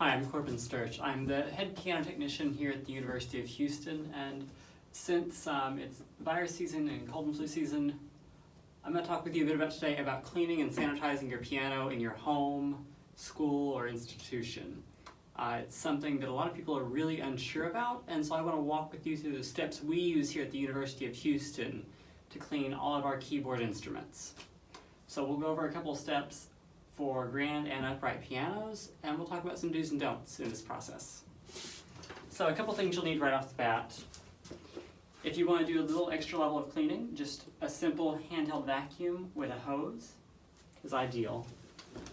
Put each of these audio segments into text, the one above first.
Hi, I'm Corbin Sturch. I'm the head piano technician here at the University of Houston, and since it's virus season and cold and flu season, I'm going to talk with you a bit about today about cleaning and sanitizing your piano in your home, school, or institution. It's something that a lot of people are really unsure about, and so I want to walk with you through the steps we use here at the University of Houston to clean all of our keyboard instruments. So we'll go over a couple of steps for grand and upright pianos, and we'll talk about some do's and don'ts in this process. So a couple things you'll need right off the bat. If you want to do a little extra level of cleaning, just a simple handheld vacuum with a hose is ideal.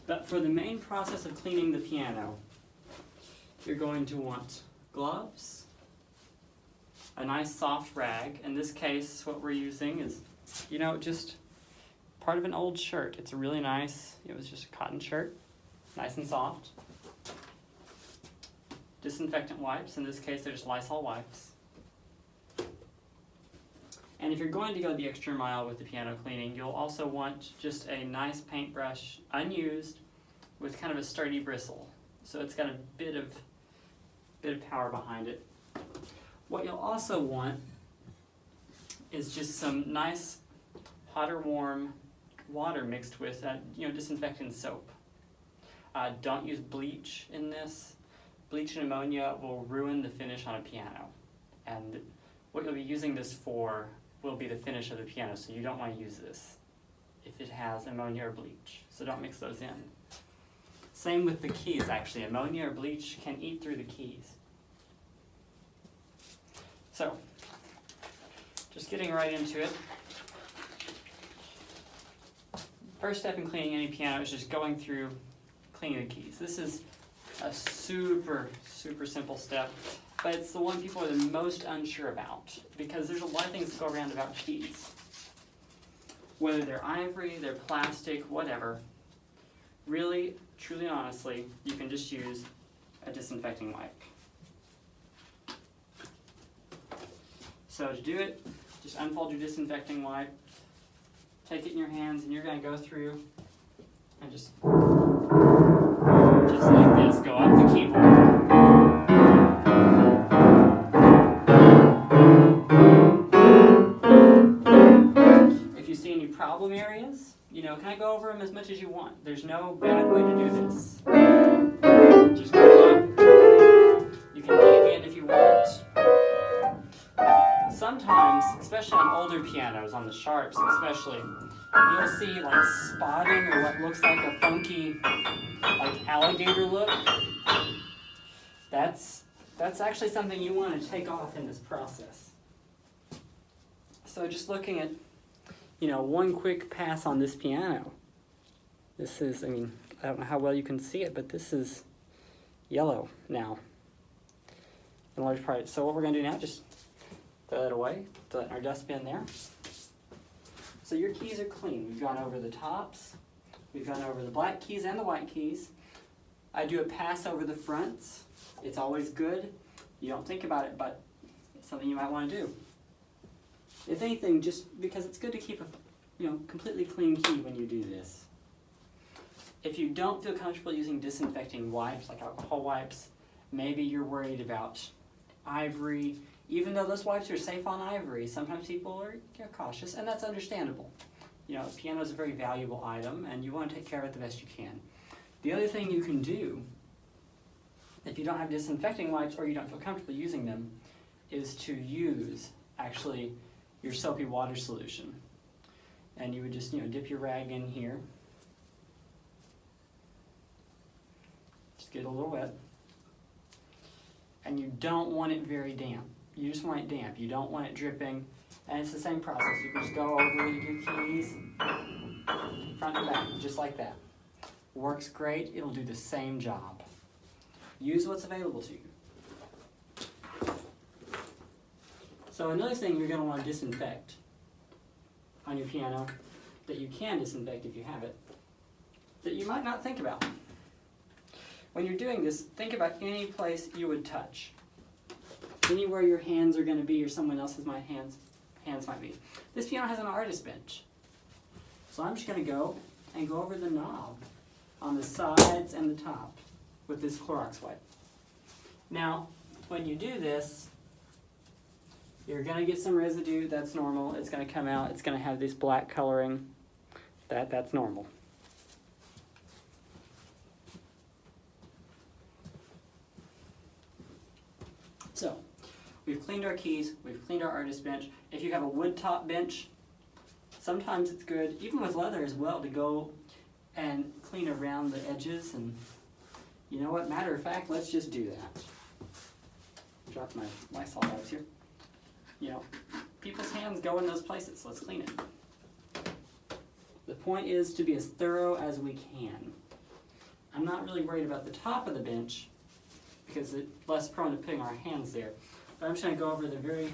But for the main process of cleaning the piano, you're going to want gloves, a nice soft rag. In this case, what we're using is, just part of an old shirt. It's really nice. It was just a cotton shirt, nice and soft. Disinfectant wipes. In this case, they're just Lysol wipes. And if you're going to go the extra mile with the piano cleaning, you'll also want just a nice paintbrush, unused, with kind of a sturdy bristle. So it's got a bit of power behind it. What you'll also want is just some nice hot or warm water mixed with disinfectant soap. Don't use bleach in this. Bleach and ammonia will ruin the finish on a piano, and what you'll be using this for will be the finish of the piano, so you don't want to use this if it has ammonia or bleach, so don't mix those in. Same with the keys, actually. Ammonia or bleach can eat through the keys. So, just getting right into it. First step in cleaning any piano is just going through cleaning the keys. This is a super simple step, but it's the one people are the most unsure about because there's a lot of things that go around about keys. Whether they're ivory, they're plastic, whatever, really, truly and honestly, you can just use a disinfecting wipe. So to do it, just unfold your disinfecting wipe, take it in your hands, and you're going to go through and just like this, go up the keyboard. If you see any problem areas, kind of go over them as much as you want. There's no bad way to do this. Just go up. You can dig in if you want. Sometimes, especially on older pianos, on the sharps especially, you'll see spotting or what looks like a funky alligator look. That's actually something you want to take off in this process. So just looking at one quick pass on this piano. This is, I don't know how well you can see it, but this is yellow now in large part. So what we're going to do now, just throw that away, throw that in our dustbin there. So your keys are clean. We've gone over the tops. We've gone over the black keys and the white keys. I do a pass over the fronts. It's always good. You don't think about it, but it's something you might want to do. If anything, just because it's good to keep a completely clean key when you do this. If you don't feel comfortable using disinfecting wipes, like alcohol wipes, maybe you're worried about ivory. Even though those wipes are safe on ivory, sometimes people are cautious, and that's understandable. A piano is a very valuable item, and you want to take care of it the best you can. The other thing you can do, if you don't have disinfecting wipes or you don't feel comfortable using them, is to use, actually, your soapy water solution. And you would just, dip your rag in here. Just get a little wet. And you don't want it very damp. You just want it damp. You don't want it dripping. And it's the same process. You can just go over your keys, front and back, just like that. Works great. It'll do the same job. Use what's available to you. So another thing you're going to want to disinfect on your piano, that you can disinfect if you have it, that you might not think about. When you're doing this, think about any place you would touch. Anywhere your hands are going to be or someone else's hands might be. This piano has an artist bench. So I'm just going to go over the knob on the sides and the top. with this Clorox wipe. Now, when you do this, you're going to get some residue. That's normal. It's going to come out. It's going to have this black coloring. That's normal. So, we've cleaned our keys. We've cleaned our artist bench. If you have a wood top bench, sometimes it's good, even with leather as well, to go and clean around the edges. And you know what? Matter of fact, let's just do that. Drop my Lysol wipes here. You know, people's hands go in those places. Let's clean it. The point is to be as thorough as we can. I'm not really worried about the top of the bench because it's less prone to putting our hands there. But I'm just going to go over the very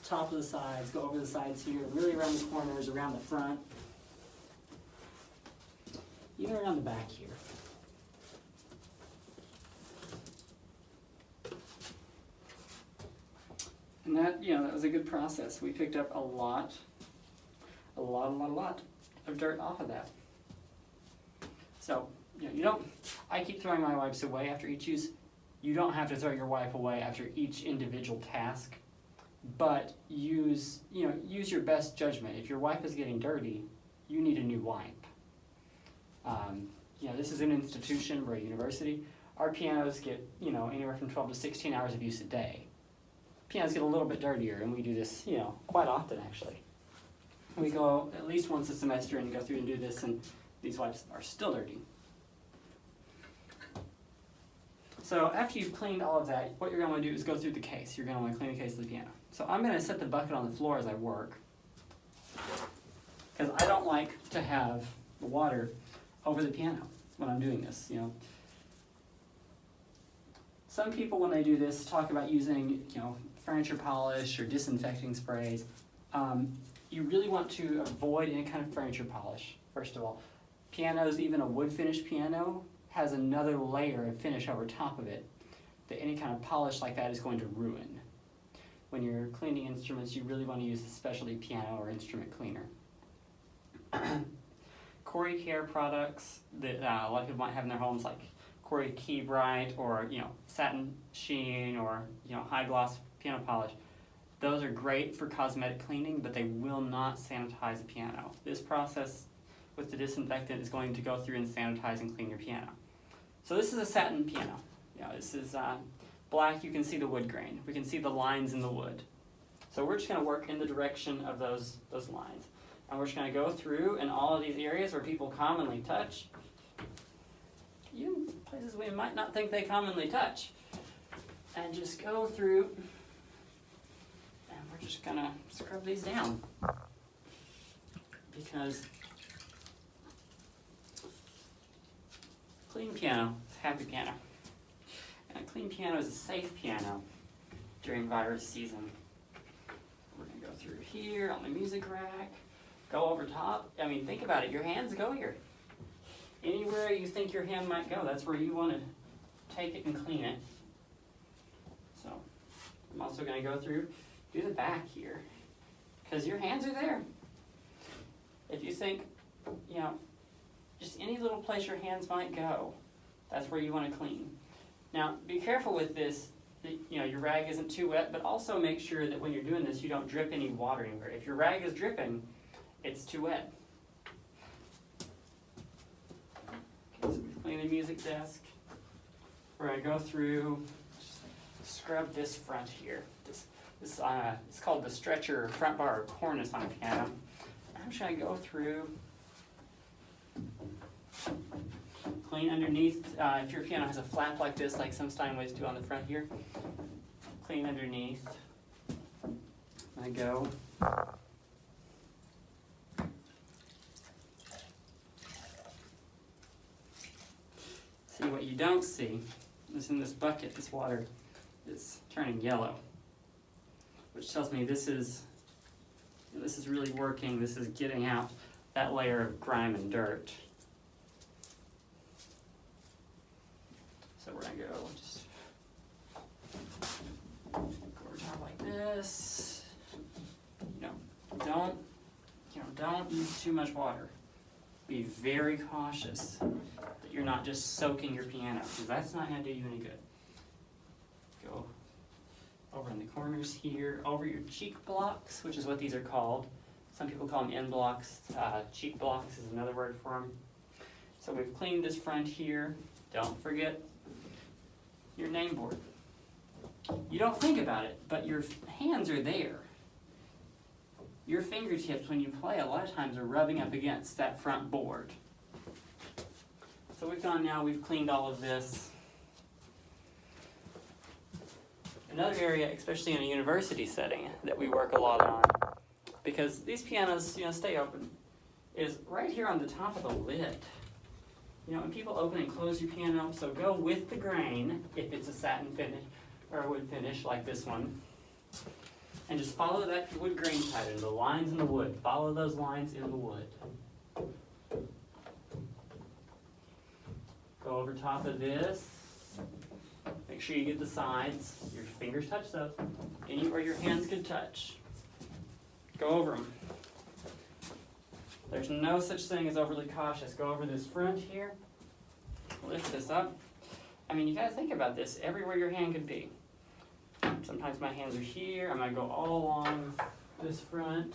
top of the sides, go over the sides here, really around the corners, around the front, even around the back here. And that, that was a good process. We picked up a lot of dirt off of that. So, I keep throwing my wipes away after each use. You don't have to throw your wipe away after each individual task, but use your best judgment. If your wipe is getting dirty, you need a new wipe. This is an institution, we're a university. Our pianos get, anywhere from 12 to 16 hours of use a day. Pianos get a little bit dirtier, and we do this, quite often actually. We go at least once a semester and go through and do this, and these wipes are still dirty. So after you've cleaned all of that, what you're going to want to do is go through the case. You're going to want to clean the case of the piano. So I'm going to set the bucket on the floor as I work, because I don't like to have the water over the piano when I'm doing this. Some people, when they do this, talk about using furniture polish or disinfecting sprays. You really want to avoid any kind of furniture polish, first of all. Pianos, even a wood finish piano, has another layer of finish over top of it that any kind of polish like that is going to ruin. When you're cleaning instruments, you really want to use a specialty piano or instrument cleaner. Cori Care products that a lot of people might have in their homes, like Cori Key Bright or satin sheen or high gloss piano polish, those are great for cosmetic cleaning, but they will not sanitize a piano. This process with the disinfectant is going to go through and sanitize and clean your piano. So this is a satin piano. This is black. You can see the wood grain. We can see the lines in the wood. So we're just going to work in the direction of those lines. And we're just going to go through in all of these areas where people commonly touch, even places we might not think they commonly touch, and just go through, and we're just going to scrub these down. Because clean piano is a happy piano. And a clean piano is a safe piano during virus season. We're going to go through here on the music rack, go over top. Think about it. Your hands go here. Anywhere you think your hand might go, that's where you want to take it and clean it. So I'm also going to go through, do the back here, because your hands are there. If you think, just any little place your hands might go, that's where you want to clean. Now, be careful with this, that, your rag isn't too wet, but also make sure that when you're doing this, you don't drip any water anywhere. If your rag is dripping, it's too wet. Okay, so we've cleaned the music desk. We're going to go through, scrub this front here. It's called the stretcher front bar or cornice on a piano. I'm just going to go through, clean underneath. If your piano has a flap like this, like some Steinways do on the front here, clean underneath. I go. See, what you don't see is in this bucket, this water is turning yellow, which tells me this is really working. This is getting out that layer of grime and dirt. So we're gonna go just go over top like this. Don't use too much water. Be very cautious that you're not just soaking your piano, because that's not going to do you any good. Go over in the corners here, over your cheek blocks, which is what these are called. Some people call them end blocks. Cheek blocks is another word for them. So we've cleaned this front here. Don't forget your name board. You don't think about it, but your hands are there. Your fingertips, when you play, a lot of times are rubbing up against that front board. So we've cleaned all of this. Another area, especially in a university setting, that we work a lot on, because these pianos, stay open, is right here on the top of the lid. When people open and close your piano, so go with the grain, if it's a satin finish or a wood finish like this one, and just follow that wood grain pattern, the lines in the wood. Follow those lines in the wood. Go over top of this. Make sure you get the sides. Your fingers touch those. Anywhere your hands could touch. Go over them. There's no such thing as overly cautious. Go over this front here. Lift this up. You gotta think about this. Everywhere your hand could be. Sometimes my hands are here. I'm gonna go all along this front.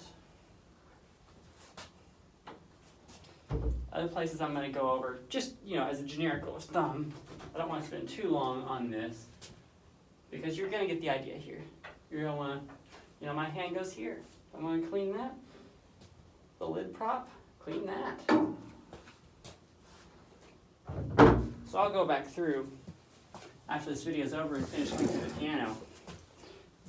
Other places I'm gonna go over, just, as a generic rule of thumb. I don't want to spend too long on this, because you're gonna get the idea here. You're gonna wanna, my hand goes here. I'm gonna clean that. The lid prop, clean that. So I'll go back through after this video is over and finish cleaning the piano.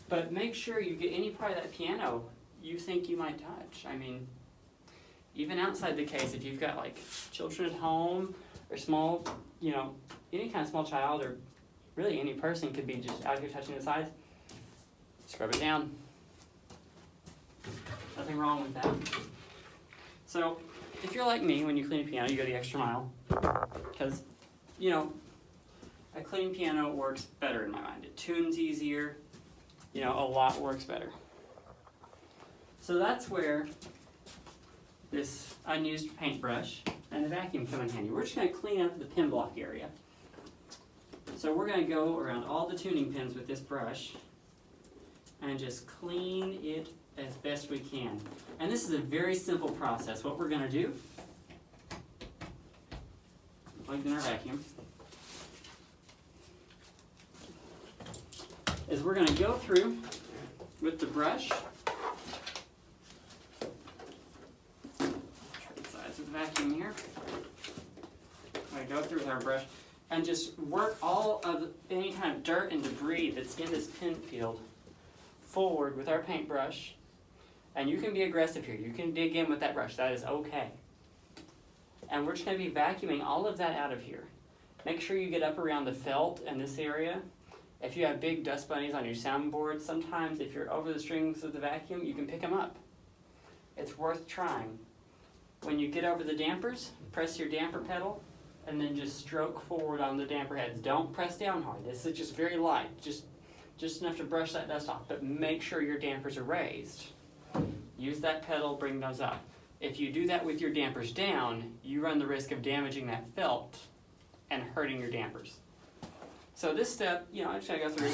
But make sure you get any part of that piano you think you might touch. Even outside the case, if you've got like children at home or small, any kind of small child, or really any person could be just out here touching the sides, scrub it down. Nothing wrong with that. So if you're like me, when you clean a piano, you go the extra mile, because, a clean piano works better in my mind. It tunes easier, a lot works better. So that's where this unused paintbrush and the vacuum come in handy. We're just going to clean up the pin block area. So we're going to go around all the tuning pins with this brush and just clean it as best we can. And this is a very simple process. What we're going to do, plugged in our vacuum, is we're going to go through with the brush, sides of the vacuum here. We're going to go through with our brush and just work all of any kind of dirt and debris that's in this pin field forward with our paintbrush. And you can be aggressive here. You can dig in with that brush. That is okay. And we're just going to be vacuuming all of that out of here. Make sure you get up around the felt in this area. If you have big dust bunnies on your soundboard, sometimes if you're over the strings of the vacuum, you can pick them up. It's worth trying. When you get over the dampers, press your damper pedal and then just stroke forward on the damper heads. Don't press down hard. This is just very light, just enough to brush that dust off, but make sure your dampers are raised. Use that pedal, bring those up. If you do that with your dampers down, you run the risk of damaging that felt and hurting your dampers. So this step, I'm just going to go through.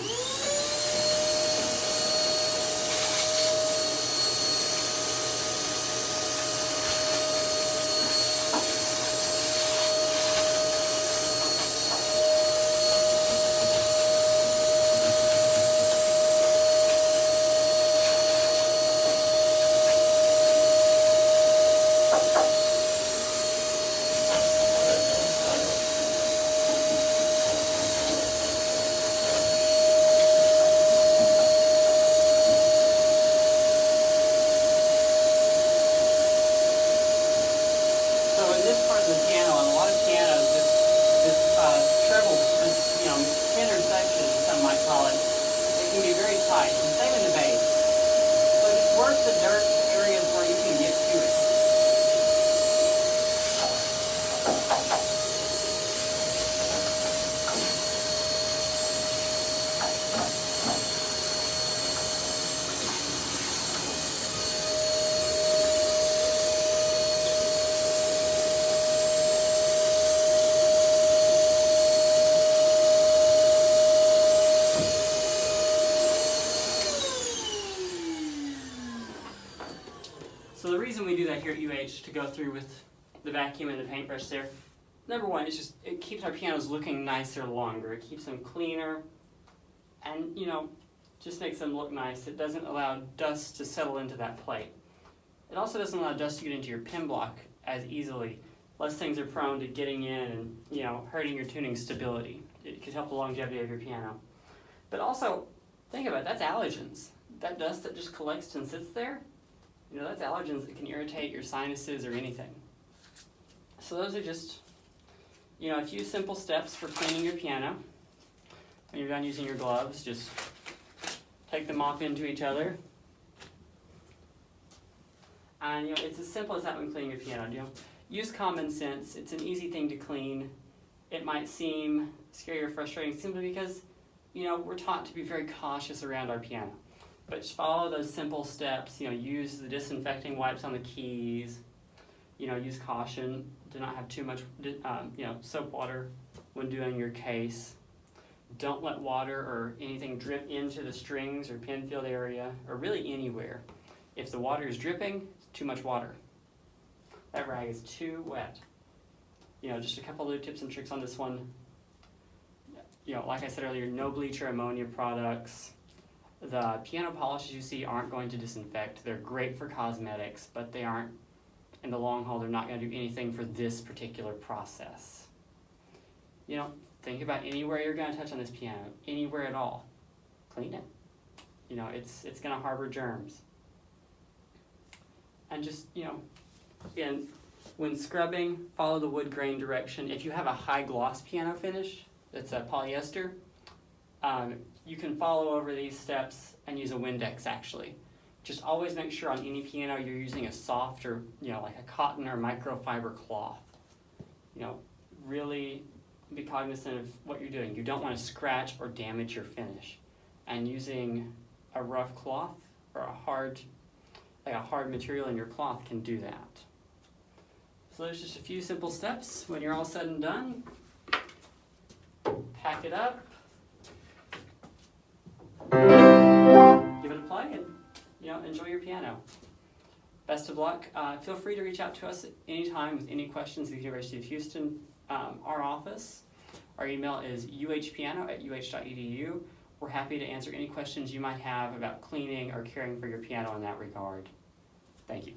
decided here at UH to go through with the vacuum and the paintbrush there. Number one, it keeps our pianos looking nicer longer. It keeps them cleaner and, just makes them look nice. It doesn't allow dust to settle into that plate. It also doesn't allow dust to get into your pin block as easily. Less things are prone to getting in and, hurting your tuning stability. It could help the longevity of your piano. But also, think about it, that's allergens. That dust that just collects and sits there, that's allergens that can irritate your sinuses or anything. So those are just, a few simple steps for cleaning your piano. When you're done using your gloves, just take them off into each other. And it's as simple as that when cleaning your piano. Use common sense. It's an easy thing to clean. It might seem scary or frustrating simply because, we're taught to be very cautious around our piano. But just follow those simple steps. Use the disinfecting wipes on the keys. Use caution. Do not have too much, soap water when doing your case. Don't let water or anything drip into the strings or pin field area or really anywhere. If the water is dripping, it's too much water. That rag is too wet. Just a couple of tips and tricks on this one. Like I said earlier, no bleach or ammonia products. The piano polishes you see aren't going to disinfect. They're great for cosmetics, but they aren't, in the long haul, they're not going to do anything for this particular process. Think about anywhere you're going to touch on this piano, anywhere at all. Clean it. It's going to harbor germs. And just, again, when scrubbing, follow the wood grain direction. If you have a high gloss piano finish that's a polyester, you can follow over these steps and use a Windex actually. Just always make sure on any piano you're using a soft or, like a cotton or microfiber cloth. Really be cognizant of what you're doing. You don't want to scratch or damage your finish. And using a rough cloth or a hard material in your cloth can do that. So there's just a few simple steps. When you're all said and done, pack it up, give it a play, and enjoy your piano. Best of luck. Feel free to reach out to us at any time with any questions at the University of Houston. Our office, our email is uhpiano@uh.edu. We're happy to answer any questions you might have about cleaning or caring for your piano in that regard. Thank you.